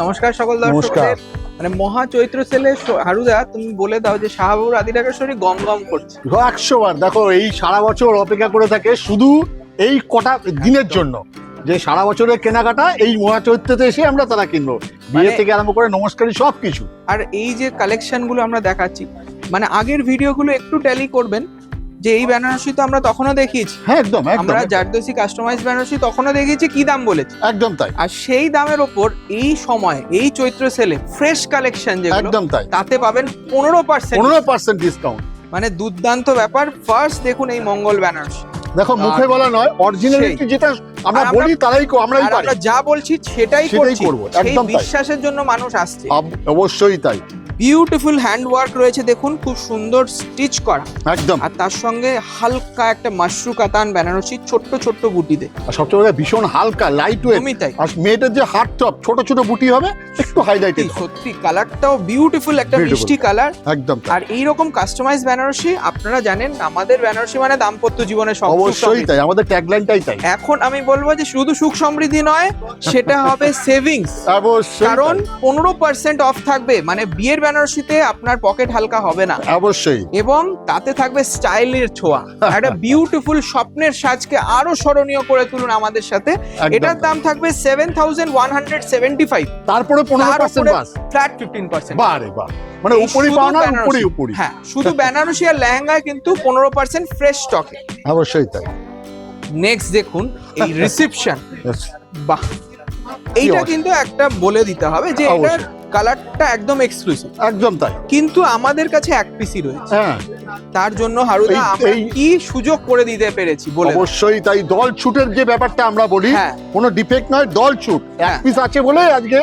নমস্কার সকল দর্শকদের। মানে মহা চৈত্র সেলে হারুদা তুমি বলে দাও যে শাহবাবুর আদিরাকেশ্বরী গম গম করছে 100 বার। দেখো এই সারা বছর অপেক্ষা করে থাকে শুধু এই কটা দিনের জন্য, যে সারা বছরের কেনাকাটা এই মহা চৈত্রতে এসে আমরা তারা কিনবো, বিয়ে থেকে আরম্ভ করে নমস্কারী সবকিছু। আর এই যে কালেকশন গুলো আমরা দেখাচ্ছি, মানে আগের ভিডিওগুলো একটু ট্যালি করবেন যে এই বেনারসি তো আমরা তখনও দেখিয়েছি। হ্যাঁ একদম আমরা জারদোসি কাস্টমাইজ বেনারসি তখনও দেখিয়েছি, কি দাম বলেছি একদম তাই। আর সেই দামের ওপর এই সময় এই চৈত্র সেলে ফ্রেশ কালেকশন যেগুলো একদম তাই, তাতে পাবেন 15% ডিসকাউন্ট। মানে দুর্দান্ত ব্যাপার। ফার্স্ট দেখুন এই মঙ্গল বেনারসি, দেখো মুখে বলা নয়, অরিজিনালিটি যেটা আমরা বলি তারাই আমরাই পারি, আমরা যা বলছি সেটাই করব। সেই একদম তাই, বিশ্বাসের জন্য মানুষ আসছে। অবশ্যই তাই। বিউটিফুল হ্যান্ড ওয়ার্ক রয়েছে দেখুন, খুব সুন্দর স্টিচ করা একদম। আর তার সঙ্গে হালকা একটা মাশরু কাতান বেনারসি ছোট্ট ছোট্ট বুটিতে, আর সবচেয়ে বড় ভীষণ হালকা লাইট ওয়েট। তাই। আর মেয়েদের যে হার্ড টপ ছোট ছোট বুটি হবে একটু হাইলাইটেড, সত্যি কালারটাও বিউটিফুল, একটা মিষ্টি কালার। একদম। আর এই রকম কাস্টমাইজ বেনারসি আপনারা জানেন আমাদের বেনারসি মানে দাম্পত্য জীবনে সব। অবশ্যই তাই, আমাদের ট্যাগলাইনটাই তাই। এখন আমি বলবো যে শুধু সুখ সমৃদ্ধি নয়, সেটা হবে সেভিংস। অবশ্যই, কারণ 15% অফ থাকবে, মানে বিয়ের বেনারসিতে আপনার পকেট হালকা হবে না। অবশ্যই। এবং তাতে থাকবে স্টাইলের ছোঁয়া, একটা বিউটিফুল স্বপ্নের সাজকে আরো স্মরণীয় করে তুলুন আমাদের সাথে। এটার দাম থাকবে 7175, তারপরে 15% বাস, ফ্ল্যাট 15%। বারে বাহ, মানে উপরি পাওনা উপরি। হ্যাঁ, শুধু বেনারসি আর লেহেঙ্গায় কিন্তু 15% ফ্রেশ স্টকে। অবশ্যই তাই। নেক্সট দেখুন এই রিসেপশন, বাহ, এইটা কিন্তু একটা বলে দিতে হবে যে এটার কালারটা একদম এক্সক্লুসিভ। একদম তাই, কিন্তু আমাদের কাছে এক পিসি রয়েছে। হ্যাঁ, তার জন্য হারুদা আমরা কি সুযোগ করে দিতে পেরেছি বলে। অবশ্যই তাই। দল ছুটের যে ব্যাপারটা আমরা বলি, কোনো ডিফেক্ট নয়, দল ছুট এক পিস আছে বলে আজকে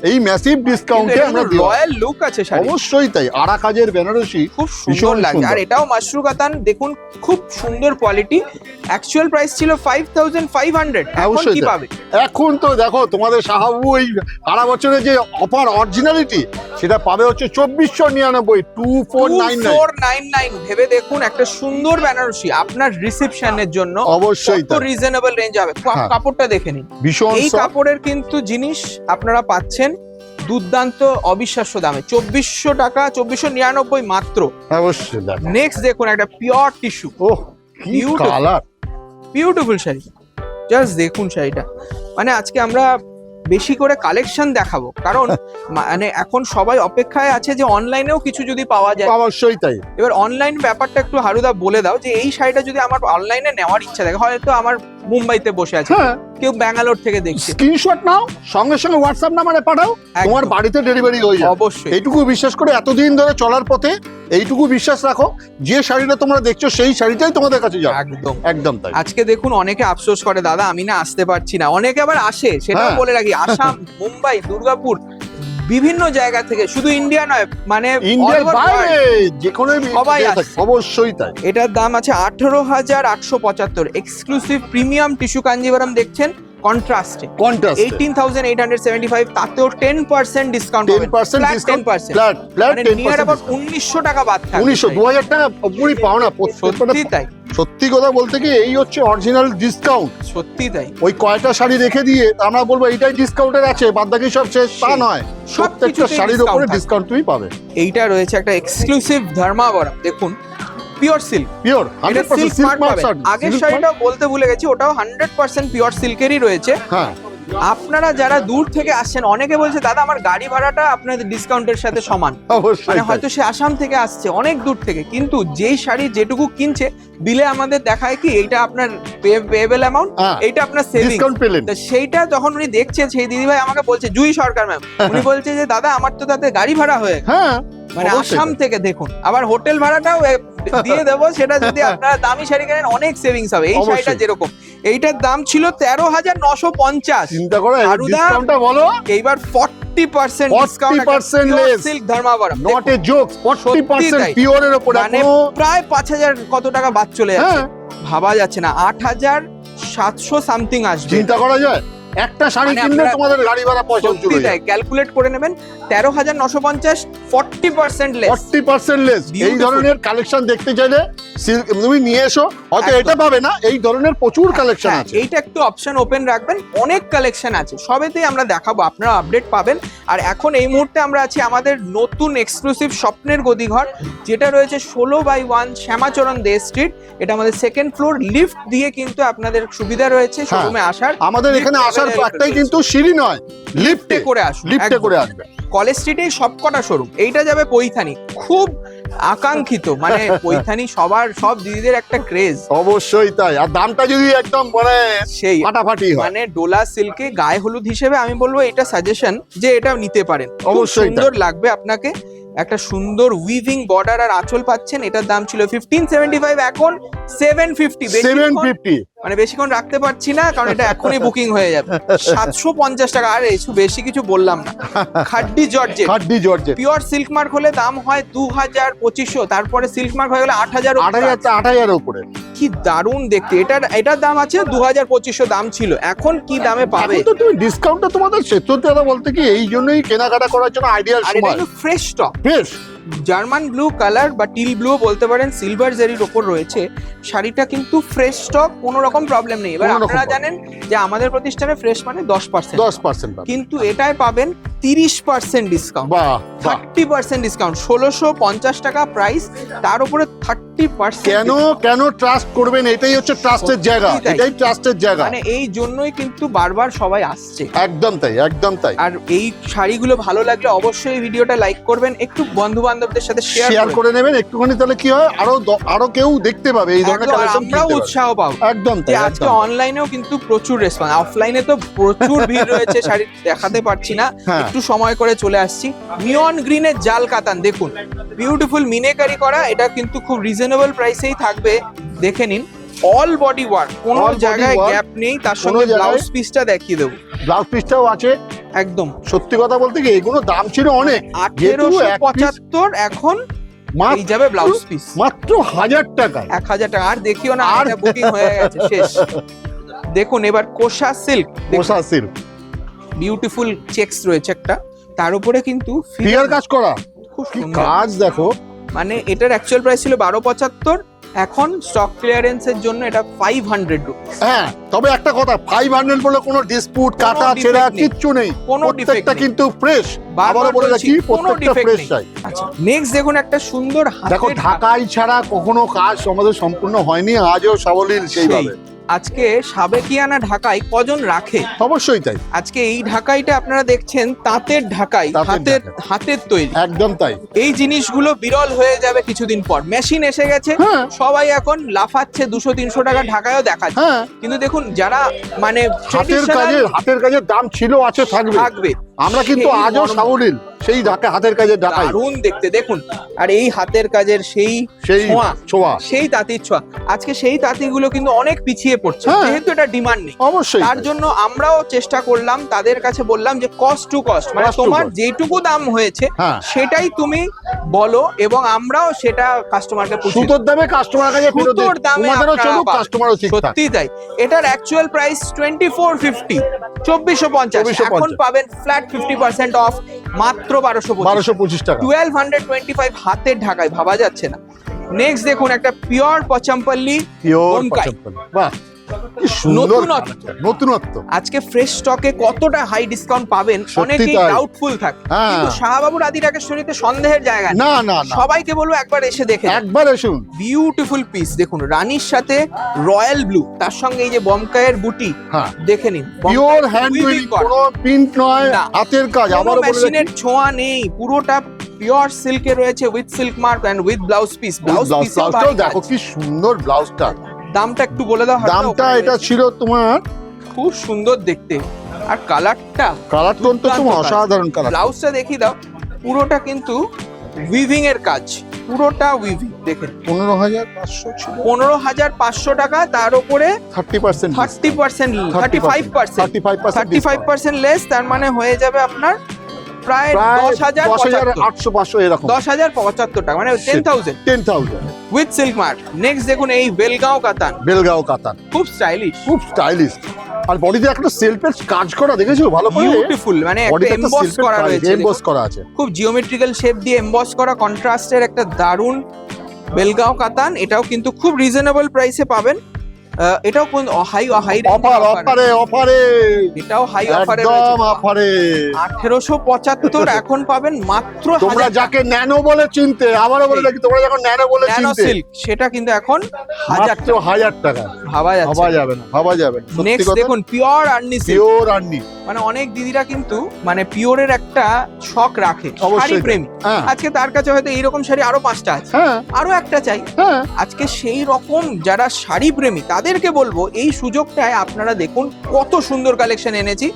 এই ম্যাসিভ ডিসকাউন্টে আমরা দিই। রয়্যাল লুক আছে শাড়ি, অবশ্যই তাই। আরা কাজের বেনারসি খুব সুন্দর লাগে। আর এটাও মাশরু কাতান, দেখুন খুব সুন্দর কোয়ালিটি। অ্যাকচুয়াল প্রাইস ছিল 5500, এখন কি পাবে? এখন তো দেখো তোমাদের শাহবাবু এই সারা বছরের যে অফার অরিজিনালিটি সেটা পাবে হচ্ছে 2499, 2499। ভেবে দেখুন একটা সুন্দর বেনারসি আপনার রিসেপশনের জন্য অবশ্যই তো রিজনেবল রেঞ্জ হবে। কাপড়টা দেখে নিন, এই কাপড়ের কিন্তু জিনিস আপনারা পাচ্ছেন দুর্দান্ত অবিশ্বাস্য দামে, 2400 টাকা, 2499 মাত্র। অবশ্যই। নেক্সট দেখুন একটা পিওর টিস্যু, ওহ কি কালার, বিউটিফুল শাড়ি। জাস্ট দেখুন শাড়িটা, মানে আজকে আমরা বেশি করে কালেকশন দেখাবো কারণ মানে এখন সবাই অপেক্ষায় আছে যে অনলাইনেও কিছু যদি পাওয়া যায়। অবশ্যই তাই। এবার অনলাইন ব্যাপারটা একটু হারুদা বলে দাও যে এই শাড়িটা যদি আমার অনলাইনে নেওয়ার ইচ্ছা থাকে, হয়তো আমার মুম্বাইতে বসে আছে, কেউ ব্যাঙ্গালোর থেকে দেখছে, স্ক্রিনশট নাও, সঙ্গে সঙ্গে হোয়াটসঅ্যাপ নাম্বারে পাঠাও, তোমার বাড়িতে ডেলিভারি হয়ে যাবে। অবশ্যই। এইটুকু বিশ্বাস করে এতদিন ধরে চলার পথে এইটুকু বিশ্বাস রাখো, যে শাড়িটা তোমরা দেখছো সেই শাড়িটাই তোমাদের কাছে যাবে। একদম একদম তাই। আজকে দেখুন অনেকে আফসোস করে দাদা আমি না আসতে পারছি না, অনেকে আবার আসে, সেটাও বলে রাখি। আসাম, মুম্বাই, দুর্গাপুর, বিভিন্ন জায়গা থেকে, শুধু ইন্ডিয়া নয়, মানে ইন্ডিয়ার বাইরে যে কোনো সবাই আসে। অবশ্যই তাই। এটার দাম আছে 18,875। এক্সক্লুসিভ প্রিমিয়াম টিস্যু কাঞ্জিভারাম দেখছেন কন্ট্রাস্টে 18,875, তাতেও 10% ডিসকাউন্ট হবে। 10% মানে নিয়ার अबाउट 1900 টাকা বাদ থাকবে। 2000 টাকা পুরি পাওনা। সত্যি তাই, সত্যি কথা বলতে কি এই হচ্ছে অরিজিনাল ডিসকাউন্ট। সত্যি তাই। ওই কয়টা শাড়ি রেখে দিয়ে আমরা বলবো এইটাই ডিসকাউন্টের আছে, বাদ বাকি সব শেষ, তা নয়। প্রত্যেকটা শাড়ির উপরে ডিসকাউন্ট তুমি পাবে। এইটা রয়েছে একটা এক্সক্লুসিভ ধর্মাবরম, দেখুন pure silk, pure 100% silk mark. আগের শাড়িটা বলতে ভুলে গেছি, ওটাও 100% পিওর সিল্কেরই রয়েছে। হ্যাঁ, আপনারা যারা দূর থেকে আসছেন, অনেকে বলছে দাদা আমার গাড়ি ভাড়াটা আপনাদের ডিসকাউন্টের সাথে সমান। মানে হয়তো সে আসাম থেকে আসছে, অনেক দূর থেকে, কিন্তু যেই শাড়ি যেটুকু কিনছে বিলে আমাদের দেখায় কি এইটা আপনার পেয়েবল অ্যামাউন্ট, এইটা আপনার সেভিং। তো সেইটা যখন উনি দেখছেন, সেই দিদিভাই আমাকে বলছে, জুই সরকার ম্যাম, উনি বলছে যে দাদা আমার তো তাতে গাড়ি ভাড়া হয়ে গেছে। মানে আসাম থেকে দেখুন, আবার হোটেল ভাড়াটাও দিয়ে দেবো, সেটা যদি আপনারা দামি শাড়ি কেনেন অনেক সেভিংস হবে। এই শাড়িটা যেরকম, এইটার দাম ছিল 13,950। চিন্তা করো ডিসকাউন্টটা বলো, এইবার 40% discount, silk Dharmavaram, not a joke, 40% পিওরের উপর, মানে প্রায় 5000 কত টাকা বাদ চলে যাচ্ছে, ভাবা যাচ্ছে না। 8,700 সামথিং আসবে। চিন্তা করা যায়। একটা শাড়ি মানে কিনলে আপনারা তোমাদের গাড়ি ভাড়া পয়সা সত্যি চলে তাই, যায়। ক্যালকুলেট করে নেবেন 13,950, 40% লেস। 40% লেস। এই Beautiful. ধরনের কালেকশন দেখতে চাইলে তুমি নিয়ে এসো, হয়তো একদম। এটা পাবে না, এই ধরনের প্রচুর কালেকশন হ্যাঁ, আছে। এইটা একটু অপশন ওপেন রাখবেন, অনেক কালেকশন আছে, সবেতেই আমরা দেখাবো, আপনারা আপডেট পাবেন। আর এখন এই মুহূর্তে আমরা আছি আমাদের নতুন এক্সক্লুসিভ স্বপ্নের গদিঘর, যেটা রয়েছে 16/1 শ্যামাচরণ দে স্ট্রিট। এটা আমাদের সেকেন্ড ফ্লোর, লিফট দিয়ে কিন্তু আপনাদের সুবিধা রয়েছে শোরুমে আসার। আমাদের এখানে Lift আসার available একটাই রয়েছে। কিন্তু সিঁড়ি নয়, লিফটে করে আসুন, লিফটে একদম। করে আসবে। কলেজ স্ট্রিটেই সবকটা শোরুম। এইটা যাবে পৈথানি, খুব আকাঙ্ক্ষিত, মানে পৈথানি সব দিদিদের একটা ক্রেজ। অবশ্যই তাই, আর দামটা যদি একদম মানে সেই ফাটাফাটি হয়। মানে ডোলা সিল্কে গায়ে হলুদ হিসেবে আমি বলবো এটা সাজেশন যে এটা নিতে পারেন, খুব অবশ্যই সুন্দর লাগবে আপনাকে। একটা সুন্দর উইভিং বর্ডার আর আঁচল পাচ্ছেন। এটার দাম ছিল 1575, এখন 750। 750 মানে বেশিক্ষণ রাখতে পারছি না, কারণ এটা এখনই বুকিং হয়ে যাবে। 750 টাকা। আর বেশি কিছু বললাম না। খাড্ডি georgette, খাড্ডি georgette, pure silk mark হলে দাম হয় 2000, 2500, তারপরে সিল্ক মার্ক হয়ে গেলে 8000। 8000 উপরে। কি দারুণ দেখতে। এটার দাম আছে 2000-2500 দাম ছিল, এখন কি দামে পাবে? এখন তো তুমি ডিসকাউন্টটা তোমাদের সত্যি কথা বলতে কি এই জন্যই কেনাকাটা করার জন্য আইডিয়াল আর এটা সময়। কিন্তু ফ্রেশ স্টক, বেশ জার্মান ব্লু কালার বা টিল ব্লু বলতে পারেন, সিলভার জারির ওপর রয়েছে। শাড়িটা কিন্তু ফ্রেশ স্টক, কোনো রকম প্রবলেম নেই। এবার কোনো রকম আপনারা problem জানেন যে আমাদের প্রতিষ্ঠানে ফ্রেশ মানে 10%, 10% পাবে। কিন্তু এটায় পাবেন 30% ডিসকাউন্ট, বাহ বাহ, 30% ডিসকাউন্ট। 1650 টাকা প্রাইস, তার উপরে 30%। কেন ট্রাস্ট করবেন? এটাই হচ্ছে ট্রাস্টের জায়গা, সত্যি তাই। এটাই ট্রাস্টের জায়গা। মানে এই জন্যই কিন্তু বারবার সবাই আসছে। একদম তাই, একদম তাই। আর এই শাড়িগুলো ভালো লাগলে অবশ্যই ভিডিওটা লাইক করবেন, একটু বন্ধু বান্ধবদের সাথে শেয়ার শেয়ার করে নেবেন একটুখানি, তাহলে কি হয় আরো কেউ দেখতে পাবে এই ধরনের কালেকশন। আমরাও উৎসাহ পাবো। একদম যে তাই, আজকে একদম। অনলাইনেও কিন্তু প্রচুর রেসপন্স, অফলাইনে তো প্রচুর ভিড় রয়েছে, শাড়ি দেখাতে পারছি না, হ্যাঁ। একটু সময় করে চলে আসছি। নিয়ন গ্রিনের জাল কাতান দেখুন, বিউটিফুল মিনেকারি করা, এটা কিন্তু খুব রিজনেবল প্রাইসেই থাকবে, দেখে নিন। অল বডি ওয়ার্ক, কোনো All body জায়গায় work, গ্যাপ নেই, তার কোনো সঙ্গে জায়গায়- ব্লাউজ পিসটা দেখিয়ে দেবো ব্লাউজ পিসটাও আছে। একদম। সত্যি কথা বলতে কি এগুলো দাম ছিল অনেক, যেহেতু এক piece 1875, এখন মাত্র- এই যাবে ব্লাউজ পিস মাত্র 1000 টাকায়। 1000 টাকা। আর দেখিও না, আর- এটা বুকিং হয়ে গেছে, শেষ। দেখুন এবার কোষা সিল্ক, পোষা সিল্ক, বিউটিফুল চেকস রয়েছে একটা, তার উপরে কিন্তু ফিগার কাজ করা, খুব কি সুন্দর। কাজ দেখো। মানে এটার অ্যাকচুয়াল প্রাইস ছিল 1275, এখন স্টক ক্লিয়ারেন্সের জন্য এটা 500 রুপিস। হ্যাঁ, তবে একটা কথা, 500 বলে কোনো ডিসপুট কাটা defect ছেঁড়া নেই। কিচ্ছু নেই, কোনো প্রত্যেকটা defect নেই। কিন্তু ফ্রেশ। বারবার আবারও বলে বলছি, রাখি, কোনো প্রত্যেকটা defect ফ্রেশ নেই। চাই। আচ্ছা, নেক্সট দেখুন একটা সুন্দর দেখো হাতের ঢাকাই ছাড়া কখনো কাজ আমাদের সম্পূর্ণ হয়নি, আজও সাবলীল সেইভাবে। আজকে সাবেকিয়ানা ঢাকাই কজন রাখে? অবশ্যই তাই, আজকে এই ঢাকাইটা আপনারা দেখছেন তাঁতের ঢাকাই, তাঁতের হাতের তৈরি। একদম তাই। এই জিনিসগুলো বিরল হয়ে যাবে কিছুদিন পর, মেশিন এসে গেছে, হ্যাঁ। সবাই এখন লাফাচ্ছে 200-300 টাকা ঢাকায়ও দেখাচ্ছে। হ্যাঁ, কিন্তু দেখুন যারা মানে হাতের কাজের দাম ছিল, আছে, থাকবে। থাকবে, আমরা কিন্তু সেই আজও মর্ম- সাবলীল সেই হাতের কাজের ঢাকাই, দারুণ দেখতে দেখুন। আর এই হাতের কাজের সেই সেই ছোঁয়া। সেই তাঁতির ছোঁয়া, আজকে সেই তাঁতিগুলো কিন্তু অনেক পিছিয়ে পড়ছে, হ্যাঁ। যেহেতু এটা ডিমান্ড নেই। অবশ্যই তার জন্য আমরাও চেষ্টা করলাম, তাদের কাছে বললাম যে কস্ট টু কস্ট, মানে Cost to তোমার cost। যেটুকু দাম হয়েছে হ্যাঁ। সেটাই তুমি বলো, এবং আমরাও সেটা কাস্টমারকে পৌঁছে সুতোর দামে কাস্টমার কাছে ফেরত দিই। সুতোর দামে তোমাদেরও আপনারা চলুক, পাবেন। কাস্টমারও ঠিক থাক। সত্যি তাই। এটার অ্যাকচুয়াল প্রাইস 2450, 2450, 2450 এখন পাবেন ফ্ল্যাট 50% অফ, মাত্র 1225, 1225 টাকা। 1225 হাতের ঢাকায়, ভাবা যাচ্ছে না। নেক্সট দেখুন একটা পিওর পচামপল্লি পিওর বোমকাই। পচামপল্লি, বাহ কি সুন্দর নতুনত্ব। collection, নতুনত্ব। আজকে ফ্রেশ স্টকে কতটা হাই ডিসকাউন্ট পাবেন সত্যি অনেকেই তাই। ডাউটফুল থাকে, হ্যাঁ। কিন্তু শাহবাবুর আদি রাকেশ্বরীতে সন্দেহের জায়গা নেই। না না না, সবাইকে বলবো একবার এসে দেখে যান। একবার এসুন। বিউটিফুল পিস দেখুন, রানীর সাথে রয়্যাল ব্লু, তার সঙ্গে এই যে বমকায়ের বুটি, হ্যাঁ, দেখে নিন। পিওর হ্যান্ড তৈরি, কোনো প্রিন্ট নয়, না। হাতের কাজ। আবারও বলে মেশিনের রাখি, ছোঁয়া নেই, পুরোটা পিওর সিল্কে রয়েছে, with silk mark and with blouse piece. ব্লাউজটাও দেখো কি সুন্দর ব্লাউজটা। দামটা একটু বলে দাও। হাতটা দামটা ওপরে এটা রয়েছে। ছিল তোমার, খুব সুন্দর দেখতে, আর কালারটা, কালার টোন তো তোমার দুর্দান্ত অসাধারণ কালার। ব্লাউজটা দেখিয়ে দাও, পুরোটা কিন্তু উইভিং এর কাজ, পুরোটা উইভিং। দেখেন 15,500 ছিল, 15,500 টাকা, তার উপরে 30% 30%, 35%, 35% লেস, তার মানে হয়ে যাবে আপনার প্রায় 10,075, 10,800 এরকম, 10,075 টাকা, মানে 10,000 10,000। With silk mark. নেক্সট দেখুন এই বেলগাঁও কাতান, বেলগাঁও কাতান, খুব স্টাইলিশ। খুব স্টাইলিশ। আর বডিতে একটা সেলফের কাজ করা দেখেছো ভালো করে, বিউটিফুল, মানে একটা এমবস করা রয়েছে, এমবস করা আছে, খুব জিওমেট্রিক্যাল শেপ দিয়ে এমবস করা, কন্ট্রাস্টের একটা দারুন বেলগাঁও কাতান। এটাও কিন্তু খুব রিজনেবল প্রাইসে পাবেন। এটাও কোন হাই অফারে এটাও হাই অফারে একদম অফারে 1875 এখন পাবেন মাত্র। তোমরা যাকে ন্যানো বলে চিনতে, আবারও বলে রাখি, তোমরা যখন ন্যানো বলে চিনতে, সিল্ক সেটা কিন্তু এখন 1000 টাকা। ভাবা যাবে না। নেক্সট দেখুন pure Arni silk, pure Arni. মানে অনেক দিদিরা কিন্তু মানে পিওরের একটা শখ রাখে, শাড়ি অবশ্যই প্রেমী। আজকে তার কাছে হয়তো এইরকম শাড়ি আরো 5টা আছে, আরো একটা চাই। আজকে সেই রকম যারা শাড়ি প্রেমী তাদেরকে বলবো এই সুযোগটায় আপনারা দেখুন কত সুন্দর কালেকশন এনেছি।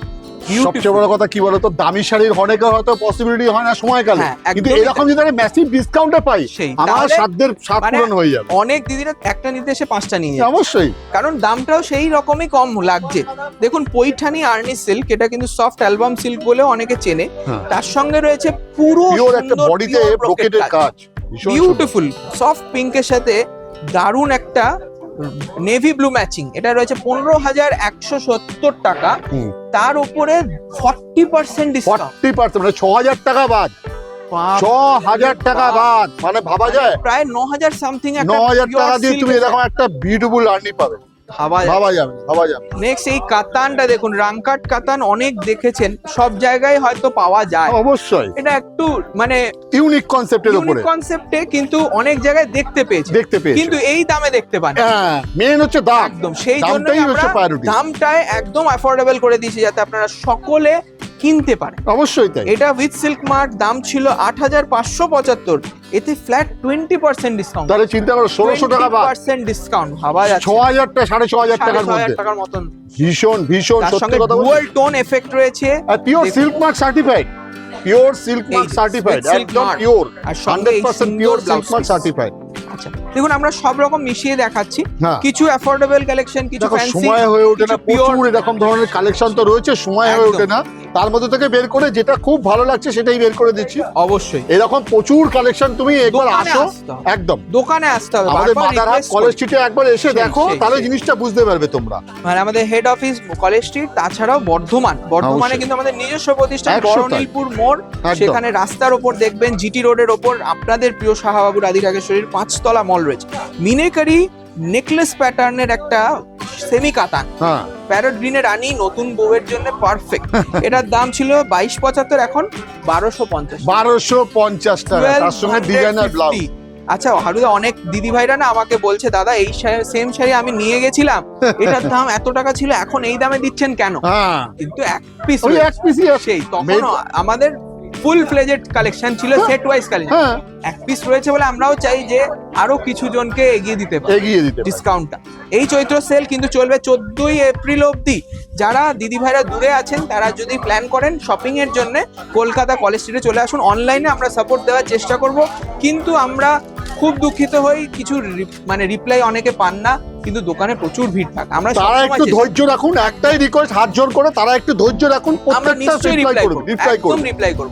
সবচেয়ে বড় কথা কি বলতো, দামি শাড়ির অনেকের হয়তো পসিবিলিটি হয় না সময়কালে, কিন্তু এরকম যদি একটা ম্যাসিভ ডিসকাউন্টে পাই, আমার সাধ্যের সাত পূরণ হয়ে যাবে। অনেক দিদিরা একটা নিতে এসে 5টা নিয়ে যাবে অবশ্যই, কারণ দামটাও সেই রকমই কম লাগছে। দেখুন পৈঠানি আর্নি সিল্ক, এটা কিন্তু সফট অ্যালবাম সিল্ক বলেও অনেকে চেনে। তার সঙ্গে রয়েছে পুরো পিওর একটা বডিতে ব্রোকেটের কাজ, বিউটিফুল সফট পিঙ্কের সাথে দারুন একটা নেভি ব্লু ম্যাচিং। এটা রয়েছে 15,170 টাকা, তার উপরে 40% ডিসকাউন্ট, 40% মানে 6,000 টাকা বাদ, 6,000 টাকা বাদ, মানে ভাবা যায় প্রায় 9,000 সামথিং। 9,000 টাকা দিয়ে তুমি এরকম একটা বিউটিফুল আর্নি পাবে, ভাবা যাবে। নেক্সট এই কাতানটা দেখুন, রাংকাট কাতান অনেক দেখেছেন, সব জায়গায় হয়তো পাওয়া যায়, অবশ্যই এটা একটু মানে ইউনিক কনসেপ্টের উপরে, কনসেপ্টে কিন্তু অনেক জায়গায় দেখতে পেয়েছি, কিন্তু এই দামে দেখতে পান। মেন হচ্ছে দাম, একদম সেই জন্যই আমরা দামটায় একদম অ্যাফোর্ডেবল করে দিয়েছি যাতে আপনারা সকলে কিনতে পারে। অবশ্যই তাই। এটা উইথ সিল্ক মার্ক দাম ছিল 8,575, এতে ফ্ল্যাট 20% ডিসকাউন্ট। তাহলে চিন্তা করো 1,600 টাকা বাদ, 20% ডিসকাউন্ট, ভাবা যাচ্ছে 6,000 টাকা 6,500 টাকার মধ্যে, ভীষণ সত্যি কথা। ডুয়াল টোন এফেক্ট রয়েছে, আর pure silk mark certified, pure silk mark certified, একদম pure, 100% pure silk mark certified. আচ্ছা দেখুন আমরা সব রকম মিশিয়ে দেখাচ্ছি, কিছু অ্যাফোর্ডেবল কালেকশন, কিছু ফ্যান্সি। সময় হয়ে ওঠে না, প্রচুর এরকম ধরনের কালেকশন তো রয়েছে, সময় হয়ে ওঠে না, তার মধ্যে থেকে বের করে যেটা খুব ভালো লাগছে সেটাই বের করে দিচ্ছি। অবশ্যই এরকম প্রচুর কালেকশন, তুমি একবার আসো, একদম দোকানে আসতে হবে, আমাদের মাদারহাট কলেজ স্ট্রিটে একবার এসে দেখো, তাহলে জিনিসটা বুঝতে পারবে তোমরা। মানে আমাদের হেড অফিস কলেজ স্ট্রিট, তাছাড়াও বর্ধমানে কিন্তু আমাদের নিজস্ব প্রতিষ্ঠান বড়নীলপুর মোড়, সেখানে রাস্তার ওপর দেখবেন জিটি রোডের ওপর আপনাদের প্রিয় শাহবাবু রাধিকাকেশ্বরীর 5তলা মল রয়েছে। মিনেকারি নেকলেস প্যাটার্নের একটা সেমি কাতান, প্যারট গ্রিনের রানী নতুন বউয়ের জন্য পারফেক্ট। এটার দাম ছিল 2275, এখন 1250 টাকা, তার সঙ্গে ডিজাইনার ব্লাউজ। আচ্ছা হারুদা, অনেক দিদি ভাইরা না আমাকে বলছে দাদা এই সেম শাড়ি আমি নিয়ে গেছিলাম, এটার দাম এত টাকা ছিল, এখন এই দামে দিচ্ছেন কেন? কিন্তু এক পিসই সেই, তখন আমাদের ফুল ফ্লেজেড কালেকশন ছিল, সেট ওয়াইজ কালেকশন, এক পিস রয়েছে বলে আমরাও চাই যে আরো কিছু জনকে এগিয়ে দিতে ডিসকাউন্টটা। এই চৈত্র সেল কিন্তু চলবে 14ই এপ্রিল অবধি। যারা দিদি ভাইরা দূরে আছেন তারা যদি প্ল্যান করেন শপিং এর জন্য, কলকাতা কলেজ স্ট্রিটে চলে আসুন। অনলাইনে আমরা সাপোর্ট দেওয়ার চেষ্টা করব, কিন্তু আমরা খুব দুঃখিত হই কিছু মানে রিপ্লাই অনেকে পান না, কিন্তু দোকানে প্রচুর ভিড় থাকে। আমরা তারা একটু ধৈর্য রাখুন, একটাই রিকোয়েস্ট হাত জোর করে, তারা একটু ধৈর্য রাখুন, আমরা নিশ্চয়ই রিপ্লাই করব।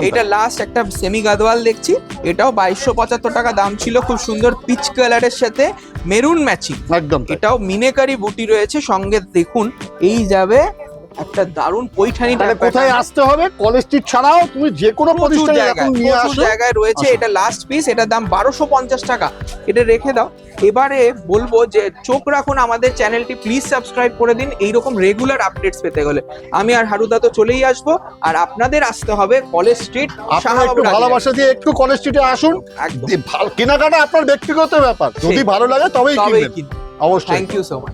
এটা লাস্ট একটা সেমি গাদওয়াল দেখছি, এটাও 2275 টাকা দাম ছিল, খুব সুন্দর পিচ কালারের সাথে মেরুন ম্যাচিং, একদম। এটাও মিনেকারি বুটি রয়েছে সঙ্গে। দেখুন এই যাবে একটা দারুণ পৈঠানি। কোথায় আসতে হবে? কলেজ স্ট্রিট ছাড়াও তুমি যে কোনো প্রতিষ্ঠানে এখন নিয়ে আসো, জায়গায় রয়েছে। এটা লাস্ট পিস, এটার দাম 1250 টাকা, এটা রেখে দাও। এবারে বলবো যে চোখ রাখুন আমাদের চ্যানেলটি, প্লিজ সাবস্ক্রাইব করে দিন এইরকম রেগুলার আপডেটস পেতে গেলে। আমি আর হারুদা তো চলেই আসবো, আর আপনাদের আসতে হবে কলেজ স্ট্রিট। একটু ভালোবাসা দিয়ে একটু কলেজ স্ট্রিটে আসুন, কেনাকাটা আপনার ব্যক্তিগত ব্যাপার, যদি ভালো লাগে তবেই কিনবেন, অবশ্যই। Thank you so much.